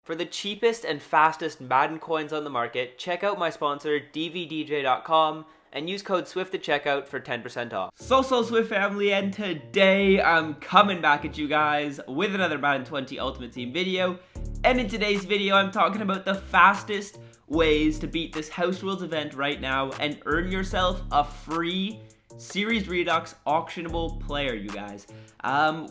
For the cheapest and fastest Madden coins on the market, check out my sponsor dvdj.com and use code SWIFT at checkout for 10% off. So Swift family, and today I'm coming back at you guys with another Madden 20 Ultimate Team video. And in today's video, I'm talking about the fastest ways to beat this House Rules event right now and earn yourself a free Series Redux auctionable player, you guys.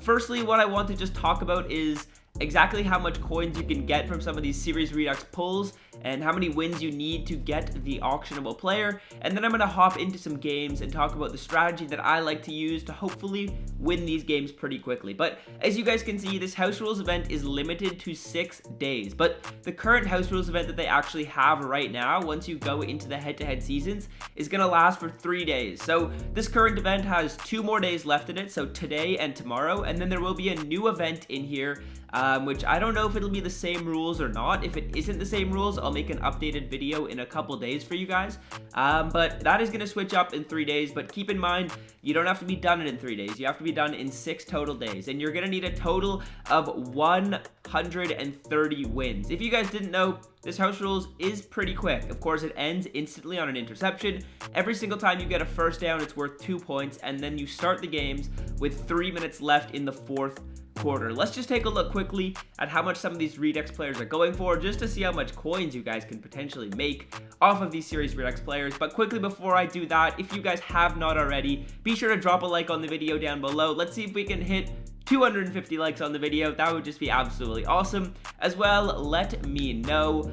Firstly, what I want to just talk about is exactly how much coins you can get from some of these Series Redux pulls and how many wins you need to get the auctionable player. And then I'm going to hop into some games and talk about the strategy that I like to use to hopefully win these games pretty quickly. But as you guys can see, this House Rules event is limited to 6 days. But the current House Rules event that they actually have right now, once you go into the head-to-head seasons, is going to last for 3 days. So this current event has 2 more days left in it, so today and tomorrow. And then there will be a new event in here, which I don't know if it'll be the same rules or not. If it isn't the same rules, I'll make an updated video in a couple days for you guys. But that is going to switch up in 3 days. But keep in mind, you don't have to be done it in 3 days. You have to be done in 6 total days. And you're going to need a total of 130 wins. If you guys didn't know, this House Rules is pretty quick. Of course, it ends instantly on an interception. Every single time you get a first down, it's worth 2 points. And then you start the games with 3 minutes left in the 4th quarter. Let's just take a look quickly at how much some of these Redux players are going for, just to see how much coins you guys can potentially make off of these Series Redux players. But quickly before I do that, if you guys have not already, be sure to drop a like on the video down below. Let's see if we can hit 250 likes on the video. That would just be absolutely awesome. As well, let me know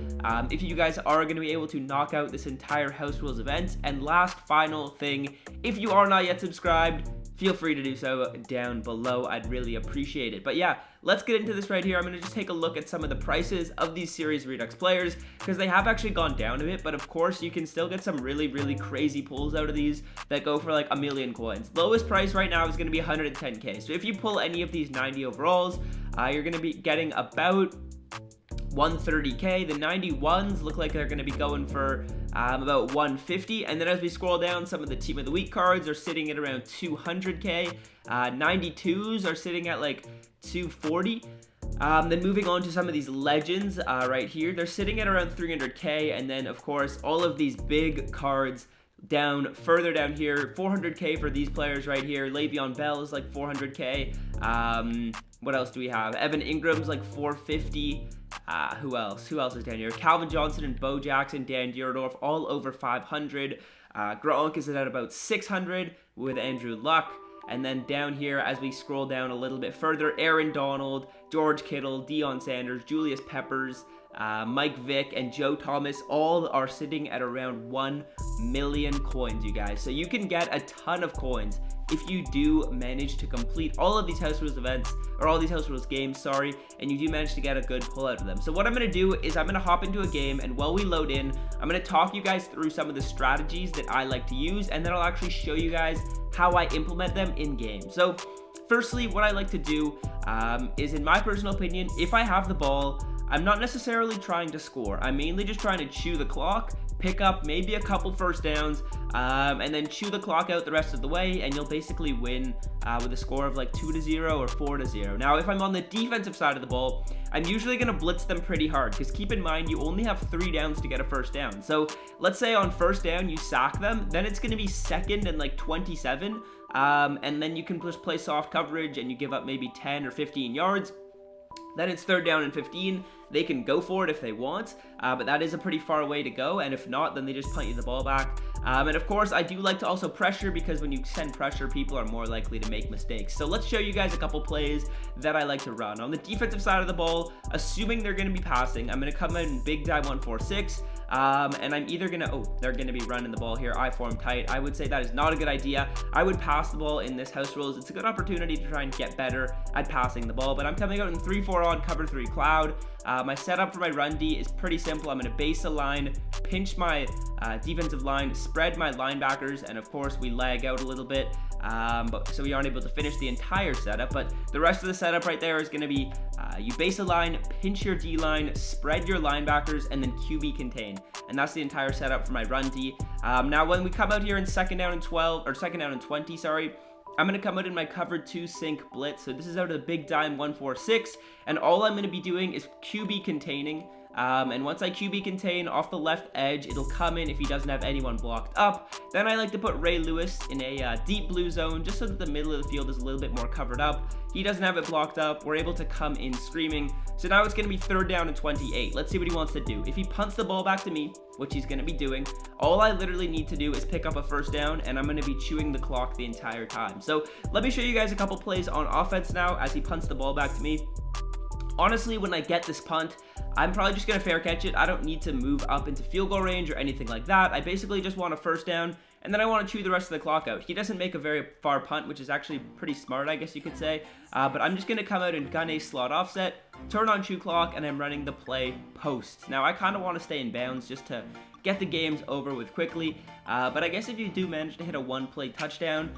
if you guys are going to be able to knock out this entire House Rules event. And last final thing, if you are not yet subscribed, feel free to do so down below. I'd really appreciate it. But yeah, let's get into this right here. I'm going to just take a look at some of the prices of these Series Redux players, because they have actually gone down a bit, but of course you can still get some really crazy pulls out of these that go for like 1,000,000 coins. Lowest price right now is going to be 110k. So if you pull any of these 90 overalls, you're going to be getting about 130k. The 91s look like they're going to be going for about 150, and then as we scroll down, some of the Team of the Week cards are sitting at around 200k. 92s are sitting at like 240. Then moving on to some of these legends right here, they're sitting at around 300k, and then of course all of these big cards down further down here, 400k for these players right here. Le'Veon Bell is like 400k. What else do we have? Evan Ingram's like 450. Who else is down here? Calvin Johnson and Bo Jackson, Dan Dierdorf, all over 500. Gronk is at about 600 with Andrew Luck. And then down here, as we scroll down a little bit further, Aaron Donald, George Kittle, Deion Sanders, Julius Peppers, Mike Vick, and Joe Thomas all are sitting at around 1 million coins, you guys. So you can get a ton of coins if you do manage to complete all of these House Rules events, or all these House Rules games, and you do manage to get a good pull out of them. So what I'm going to do is I'm going to hop into a game, and while we load in, I'm going to talk you guys through some of the strategies that I like to use, and then I'll actually show you guys how I implement them in game. So firstly, what I like to do is, in my personal opinion, if I have the ball, I'm not necessarily trying to score. I'm mainly just trying to chew the clock, pick up maybe a couple first downs, and then chew the clock out the rest of the way, and you'll basically win with a score of like 2-0 or 4-0. Now, if I'm on the defensive side of the ball, I'm usually going to blitz them pretty hard, because keep in mind, you only have 3 downs to get a first down. So let's say on first down, you sack them, then it's going to be 2nd and like 27, and then you can just play soft coverage, and you give up maybe 10 or 15 yards. Then it's 3rd down and 15. They can go for it if they want, but that is a pretty far way to go, and if not, then they just punt you the ball back. And of course, I do like to also pressure, because when you send pressure, people are more likely to make mistakes. So let's show you guys a couple plays that I like to run. On the defensive side of the ball, assuming they're going to be passing, I'm going to come in big die 1-4-6, and I'm either going to, they're going to be running the ball here, I form tight. I would say that is not a good idea. I would pass the ball in this House Rules. It's a good opportunity to try and get better at passing the ball, but I'm coming out in 3-4 on cover 3 cloud. My setup for my run D is pretty simple. I'm going to base a line, pinch my defensive line, spread my linebackers, and of course we lag out a little bit, so we aren't able to finish the entire setup. But the rest of the setup right there is going to be you base a line, pinch your D line, spread your linebackers, and then QB contain. And that's the entire setup for my run D. Now when we come out here in 2nd down and 12, or 2nd down and 20, sorry, I'm going to come out in my cover 2 sync blitz. So this is out of the big dime 146, and all I'm going to be doing is QB containing. And once I QB contain off the left edge, it'll come in if he doesn't have anyone blocked up. Then I like to put Ray Lewis in a deep blue zone just so that the middle of the field is a little bit more covered up. He doesn't have it blocked up. We're able to come in screaming. So now it's going to be 3rd down and 28. Let's see what he wants to do. If he punts the ball back to me, which he's going to be doing, all I literally need to do is pick up a 1st down, and I'm going to be chewing the clock the entire time. So let me show you guys a couple plays on offense now as he punts the ball back to me. Honestly, when I get this punt, I'm probably just going to fair catch it. I don't need to move up into field goal range or anything like that. I basically just want a 1st down, and then I want to chew the rest of the clock out. He doesn't make a very far punt, which is actually pretty smart, I guess you could say. But I'm just going to come out and gun a slot offset, turn on chew clock, and I'm running the play post. Now, I kind of want to stay in bounds just to get the games over with quickly. But I guess if you do manage to hit a 1-play touchdown,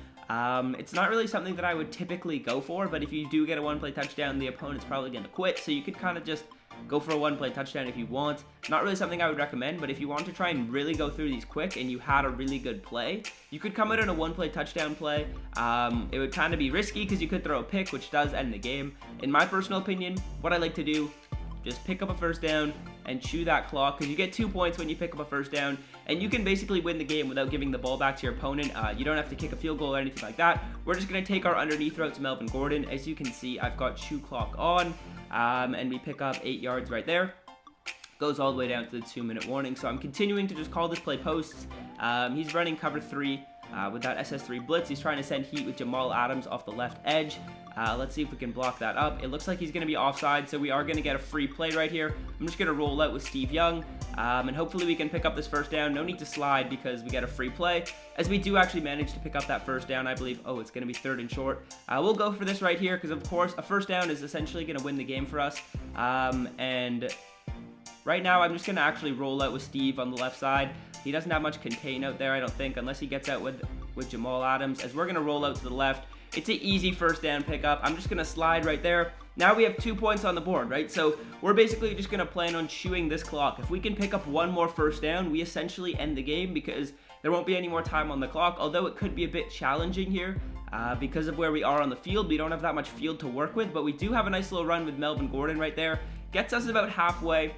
it's not really something that I would typically go for, but if you do get a 1-play touchdown, the opponent's probably going to quit, so you could kind of just go for a 1-play touchdown if you want. Not really something I would recommend, but if you want to try and really go through these quick and you had a really good play, you could come out in a 1-play touchdown play. It would kind of be risky because you could throw a pick, which does end the game. In my personal opinion, what I like to do, just pick up a 1st down and chew that clock, because you get 2 points when you pick up a 1st down, and you can basically win the game without giving the ball back to your opponent. You don't have to kick a field goal or anything like that. We're just going to take our underneath route to Melvin Gordon. As you can see, I've got chew clock on, and we pick up 8 yards right there. Goes all the way down to the 2-minute warning. So I'm continuing to just call this play posts. He's running cover 3 with that SS3 blitz. He's trying to send heat with Jamal Adams off the left edge. Let's see if we can block that up. It looks like he's going to be offside, so we are going to get a free play right here. I'm just going to roll out with Steve Young, and hopefully we can pick up this 1st down. No need to slide because we get a free play, as we do actually manage to pick up that 1st down, I believe. Oh, it's going to be 3rd and short. We'll go for this right here because, of course, a 1st down is essentially going to win the game for us. And right now, I'm just going to actually roll out with Steve on the left side. He doesn't have much contain out there, I don't think, unless he gets out with Jamal Adams, as we're going to roll out to the left. It's an easy 1st down pickup. I'm just going to slide right there. Now we have 2 points on the board, right? So we're basically just going to plan on chewing this clock. If we can pick up 1 more 1st down, we essentially end the game because there won't be any more time on the clock, although it could be a bit challenging here. Because of where we are on the field, we don't have that much field to work with, but we do have a nice little run with Melvin Gordon right there. Gets us about halfway.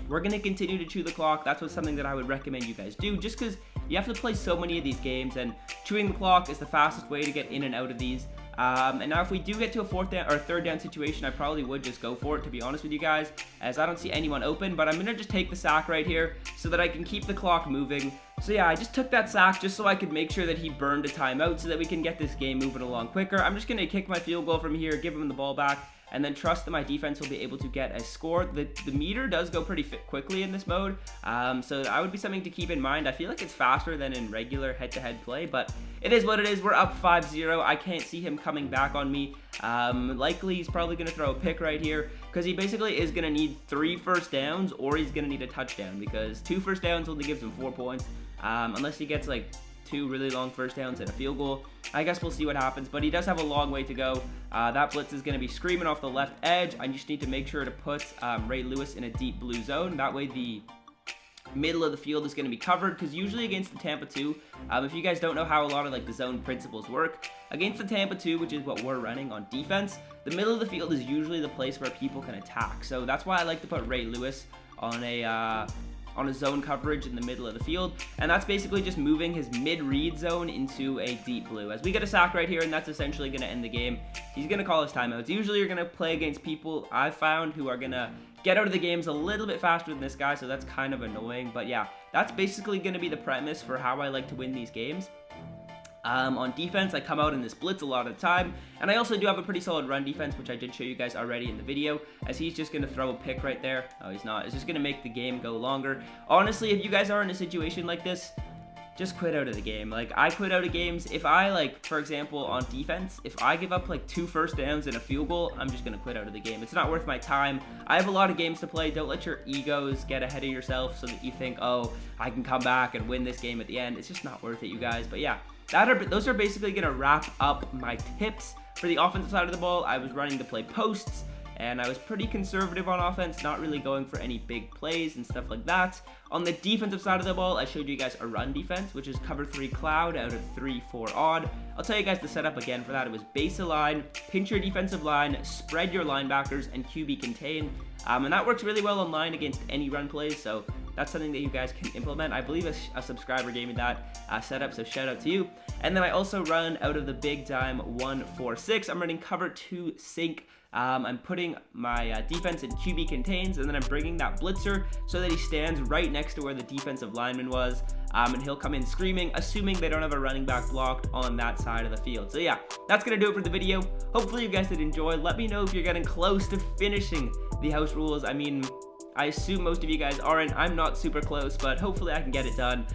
We're going to continue to chew the clock. That's something that I would recommend you guys do, just because you have to play so many of these games, and chewing the clock is the fastest way to get in and out of these. And now if we do get to a 4th down or 3rd down situation, I probably would just go for it, to be honest with you guys, as I don't see anyone open. But I'm going to just take the sack right here so that I can keep the clock moving. So yeah, I just took that sack just so I could make sure that he burned a timeout so that we can get this game moving along quicker. I'm just going to kick my field goal from here, give him the ball back, and then trust that my defense will be able to get a score. The meter does go pretty quickly in this mode, so that would be something to keep in mind. I feel like it's faster than in regular head-to-head play, but it is what it is. We're up 5-0. I can't see him coming back on me. Likely he's probably going to throw a pick right here, because he basically is going to need 3 1st downs, or he's going to need a touchdown, because 2 1st downs only gives him 4 points, unless he gets like 2 really long 1st downs and a field goal. I guess we'll see what happens, but he does have a long way to go. That blitz is going to be screaming off the left edge. I just need to make sure to put Ray Lewis in a deep blue zone. That way the middle of the field is going to be covered, because usually against the Tampa 2, if you guys don't know how a lot of like the zone principles work, against the Tampa 2, which is what we're running on defense, the middle of the field is usually the place where people can attack. So that's why I like to put Ray Lewis on a zone coverage in the middle of the field, and that's basically just moving his mid-read zone into a deep blue. As we get a sack right here, and that's essentially going to end the game. He's going to call his timeouts. Usually you're going to play against people I've found who are going to get out of the games a little bit faster than this guy, so that's kind of annoying. But yeah, that's basically going to be the premise for how I like to win these games. On defense, I come out in this blitz a lot of the time, and I also do have a pretty solid run defense, which I did show you guys already in the video, as he's just going to throw a pick right there. Oh, he's not. It's just going to make the game go longer. Honestly, if you guys are in a situation like this, just quit out of the game. Like, I quit out of games. If I, like, for example, on defense, if I give up, like, 2 1st downs and a field goal, I'm just going to quit out of the game. It's not worth my time. I have a lot of games to play. Don't let your egos get ahead of yourself so that you think, oh, I can come back and win this game at the end. It's just not worth it, you guys. But yeah, those are basically going to wrap up my tips for the offensive side of the ball. I was running to play posts, and I was pretty conservative on offense, not really going for any big plays and stuff like that. On the defensive side of the ball, I showed you guys a run defense, which is cover 3 cloud out of 3-4 odd. I'll tell you guys the setup again for that. It was base a line, pinch your defensive line, spread your linebackers, and QB contain. And that works really well online against any run plays, so that's something that you guys can implement. I believe a subscriber gave me that setup, so shout out to you. And then I also run out of the big dime 1-4-6. I'm running cover 2 sync. I'm putting my defense in QB contains, and then I'm bringing that blitzer so that he stands right next to where the defensive lineman was, and he'll come in screaming, assuming they don't have a running back blocked on that side of the field. So yeah, that's going to do it for the video. Hopefully you guys did enjoy. Let me know if you're getting close to finishing the house rules. I mean, I assume most of you guys aren't. I'm not super close, but hopefully I can get it done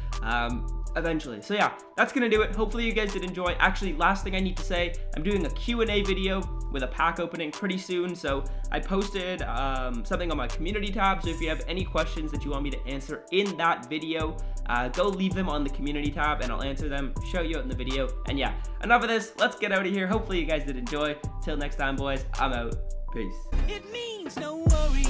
eventually. So yeah, that's gonna do it. Hopefully you guys did enjoy. Actually, last thing I need to say, I'm doing a Q&A video with a pack opening pretty soon. So I posted something on my community tab. So if you have any questions that you want me to answer in that video, go leave them on the community tab and I'll answer them, shout you out in the video. And yeah, enough of this. Let's get out of here. Hopefully you guys did enjoy. Till next time, boys, I'm out. Peace. It means no worry.